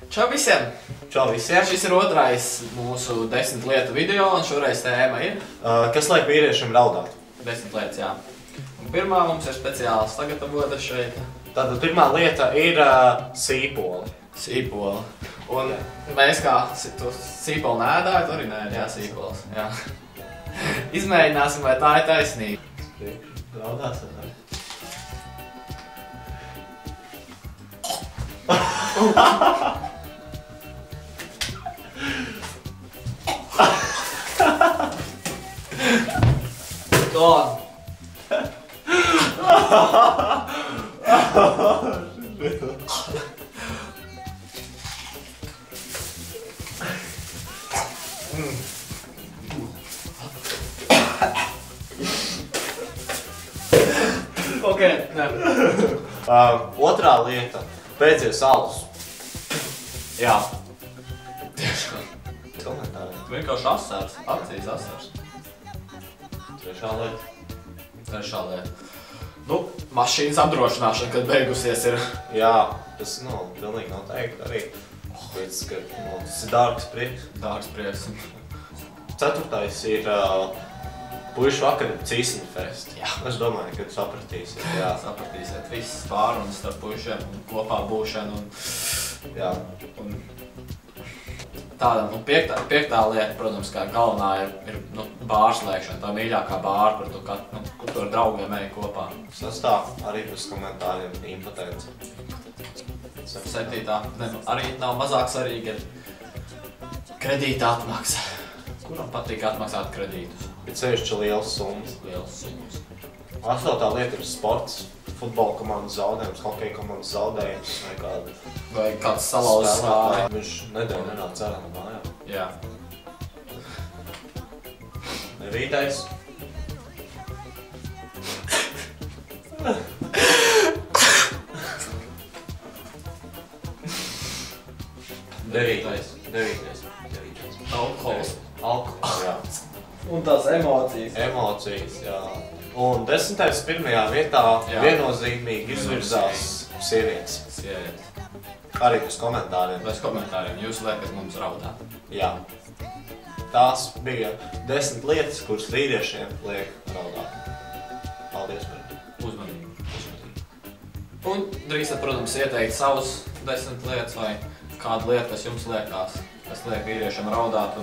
Čau visiem! Čau visiem! Šis ir otrais mūsu 10 lietu video, un šoreiz tēma ir kas liek vīriešiem raudāt? 10 lietas, jā. Un pirmā mums ir speciāls sagatavota šeit. Tātad pirmā lieta ir sīpoli. Sīpoli. Un mēs kā sīpoli neēdājat, arī neēd, jā, sīpols. Jā. Izmēģināsim, vai tā ir taisnība. Raudās vai ne? Go on! Ok, ne. Otrā lieta – pēcies alus. Jā. Tiešām. Komentāri. Vienkārši asars, acīs asars. Trešā lieta. Trešā lieta. Nu, mašīnas apdrošināšana, kad beigusies ir. Jā, tas pilnīgi noteikti arī. Līdz, ka tas ir dārgs prieks. Dārgs prieks. Ceturtais ir puišu vakara cīsiņu fest. Jā. Es domāju, ka sapratīsiet. Jā. Sapratīsiet visas pārunas starp puišiem un kopā būšanu. Jā. Un tāda, un piektā lieta, protams, kā galvenā ir bāra slēgšana. Tā mīļākā bāra, kur tu ar draugiem ej kopā. Sastāv arī bez komentāriem impotence. Septītā, arī nav mazāk svarīga, ir kredīta atmaksa. Kuram patīk atmaksāt kredītus? Bet sevišķi liels summas. Liels summas. Astotā lieta ir sports. Futbola komandas zaudējums, hokeja komandas zaudējums vai kāds salauzis kāju. Viņš nedēļu nenāk cerām mājā. Jā. Devītais. Devītais. Alkohols. Alkohols, jā. Un tās emocijas. Emocijas, jā. Un 10. pirmajā vietā viennozīmīgi izvirzās sievietes. Sievietes. Arī bez komentāriem. Bez komentāriem. Jūs liekat mums raudāt. Jā. Tās bija 10 lietas, kuras vīriešiem liek raudāt. Paldies par uzmanību. Un drīkstat, protams, ieteikt savus 10 lietas vai kādu lietu, kas jums liekas, kas liek vīriešiem raudāt.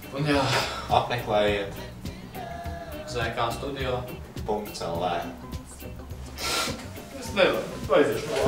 Un jā. Apmeklējiet ZK studio. .lv. Es nevaru. Aiziešu.